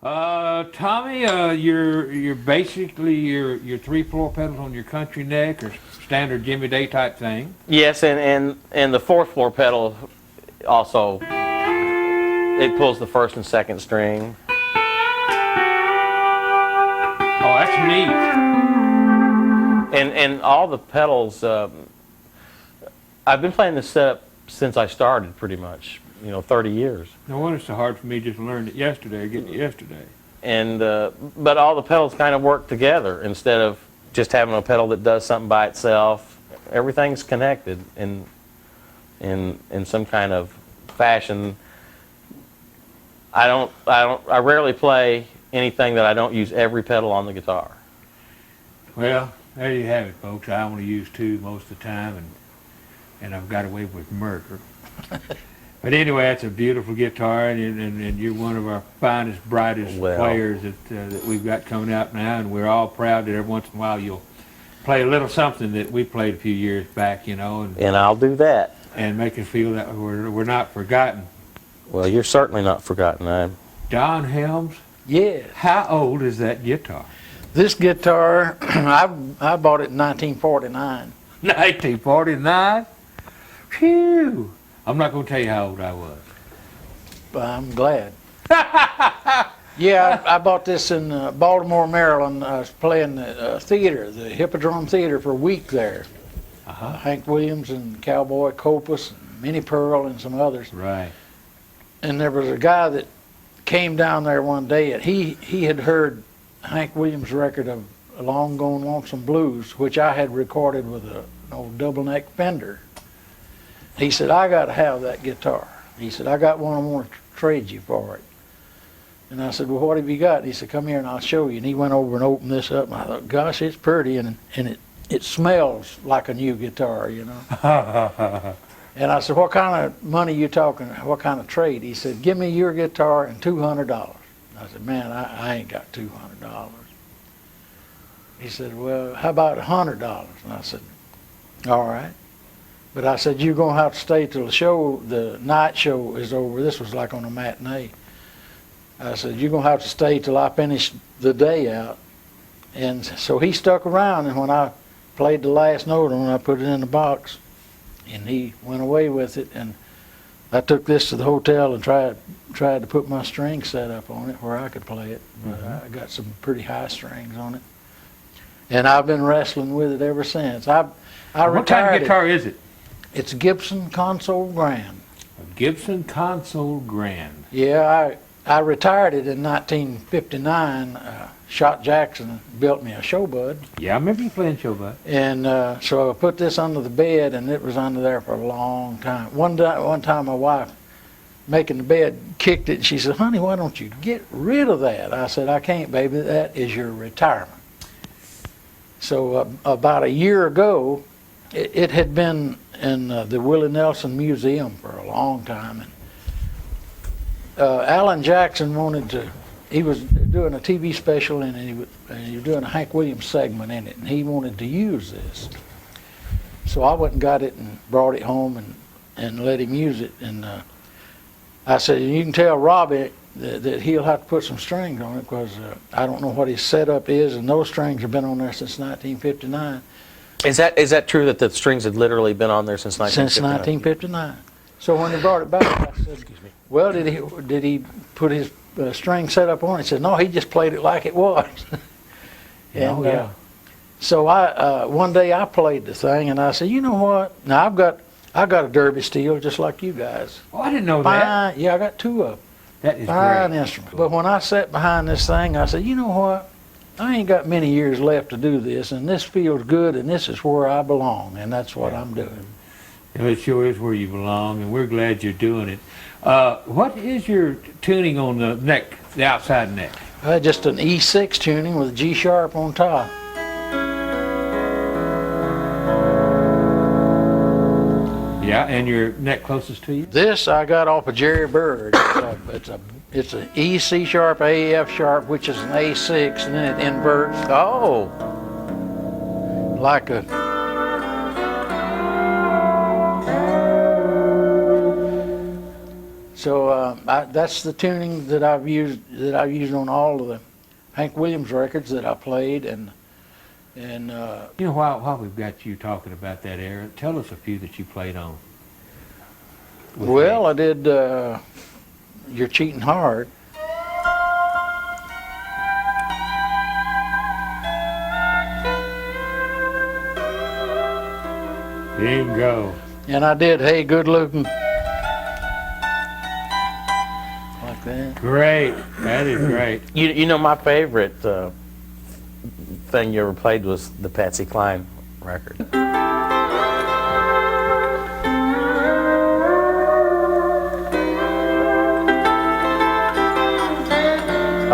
Tommy, you're basically your three floor pedals on your country neck or standard Jimmy Day type thing. Yes, and the fourth floor pedal also, it pulls the first and second string. Oh, that's neat. And all the pedals, I've been playing this setup since I started, pretty much, 30 years. No wonder it's so hard for me just to learn it yesterday, getting it yesterday. And but all the pedals kind of work together instead of just having a pedal that does something by itself. Everything's connected in some kind of fashion. I rarely play anything that I don't use every pedal on the guitar. Well, there you have it, folks. I only use two most of the time, and I've got away with murder. But anyway, that's a beautiful guitar, and you're one of our finest, brightest players that we've got coming out now, and we're all proud that every once in a while you'll play a little something that we played a few years back, and I'll do that. And make us feel that we're not forgotten. Well, you're certainly not forgotten. Don Helms? Yeah. How old is that guitar? This guitar, I bought it in 1949. 1949? Phew! I'm not going to tell you how old I was. I'm glad. Yeah, I bought this in Baltimore, Maryland. I was playing the theater, the Hippodrome Theater, for a week there. Hank Williams and Cowboy Copas, and Minnie Pearl, and some others. Right. And there was a guy that came down there one day, and he had heard Hank Williams' record of Long Gone Lonesome Blues, which I had recorded with an old double neck Fender. He said, I got to have that guitar. He said, I got one, I want to trade you for it. And I said, well, what have you got? And he said, come here and I'll show you. And he went over and opened this up, and I thought, gosh, it's pretty, and it smells like a new guitar, And I said, what kind of money you talking? What kind of trade? He said, give me your guitar and $200. I said, man, I ain't got $200. He said, well, how about $100? And I said, all right. But I said, you're going to have to stay till the night show is over. This was like on a matinee. I said, you're going to have to stay till I finish the day out. And so he stuck around, and when I played the last note on it, I put it in the box, and he went away with it. And I took this to the hotel and tried to put my string set up on it where I could play it. But I got some pretty high strings on it. And I've been wrestling with it ever since. I What kind of guitar is it? It's a Gibson Console Grand. A Gibson Console Grand. Yeah, I retired it in 1959. Shot Jackson built me a Showbud. Yeah, I remember you playing Showbud. And so I put this under the bed, and it was under there for a long time. One time my wife, making the bed, kicked it, and she said, honey, why don't you get rid of that? I said, I can't, baby. That is your retirement. So about a year ago, it had been in the Willie Nelson Museum for a long time. And Alan Jackson he was doing a TV special, and he was doing a Hank Williams segment in it, and he wanted to use this. So I went and got it and brought it home and let him use it. And I said, you can tell Robbie that he'll have to put some strings on it, because I don't know what his setup is, and those strings have been on there since 1959. Is that true that the strings had literally been on there since 1959? Since 1959. So when he brought it back, I said, excuse me, well, did he put his string set up on it? He said, no, he just played it like it was. And yeah. So one day I played the thing, and I said, you know what? Now I got a Derby steel just like you guys. Oh, I didn't know that. Yeah, I got two of them. That is Fine great. instrument. But when I sat behind this thing, I said, you know what? I ain't got many years left to do this, and this feels good, and this is where I belong, and that's what I'm doing. Well, it sure is where you belong, and we're glad you're doing it. What is your tuning on the neck, the outside neck? Just an E6 tuning with a G sharp on top. Yeah, and your neck closest to you? This I got off of Jerry Bird. It's an E, C sharp, A, F sharp, which is an A6, and then it inverts. Oh. Like a... So that's the tuning that I've used on all of the Hank Williams records that I played, and You know, while we've got you talking about that era, tell us a few that you played on. with well, Hank. I did You're Cheating Hard. Bingo. And I did Hey Good Looking. Like that. Great. That is great. You know, my favorite thing you ever played was the Patsy Cline record.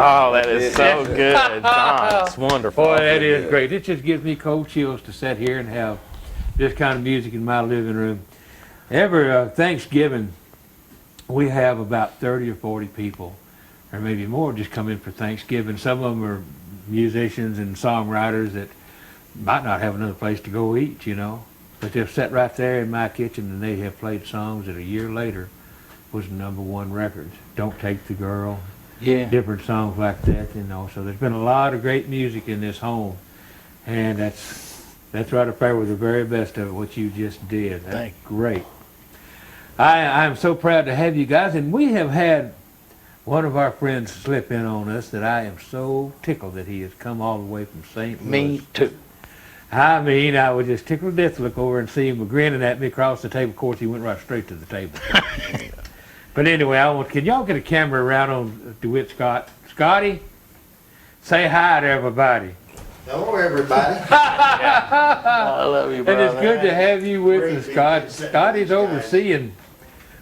Oh, that is so good, Don. It's wonderful. Boy, that is great. It just gives me cold chills to sit here and have this kind of music in my living room. Every Thanksgiving, we have about 30 or 40 people, or maybe more, just come in for Thanksgiving. Some of them are musicians and songwriters that might not have another place to go eat, you know. But they'll sit right there in my kitchen and they have played songs that a year later was #1 records. Don't Take the Girl, Yeah. different songs like that, you know. So there's been a lot of great music in this home, and that's right up there with the very best of it, what you just did. That's Thank great. I'm so proud to have you guys, and we have had one of our friends slip in on us that I am so tickled that he has come all the way from St. Louis. Me too. I mean, I was just tickled to death to look over and see him grinning at me across the table. Of course, he went right straight to the table. But anyway, can y'all get a camera around on DeWitt Scott? Scotty, say hi to everybody. Hello, everybody. I love you, And brother. it's good to have you with Great us, being Scott. here sitting Scotty's with these guys. overseeing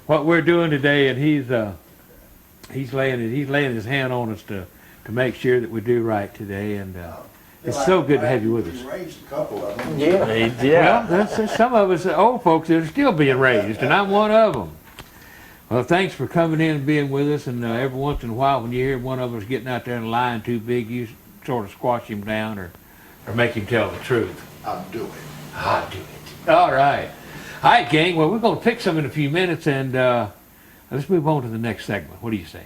what we're doing today, and he's laying his hand on us to make sure that we do right today. And it's so good to have you with us. We raised a couple of them. Yeah. Well, there's some of us old folks that are still being raised, and I'm one of them. Well, thanks for coming in and being with us. And every once in a while, when you hear one of us getting out there and lying too big, you sort of squash him down or make him tell the truth. I'll do it. I'll do it. All right. All right, gang. Well, we're going to pick some in a few minutes, and let's move on to the next segment. What do you say?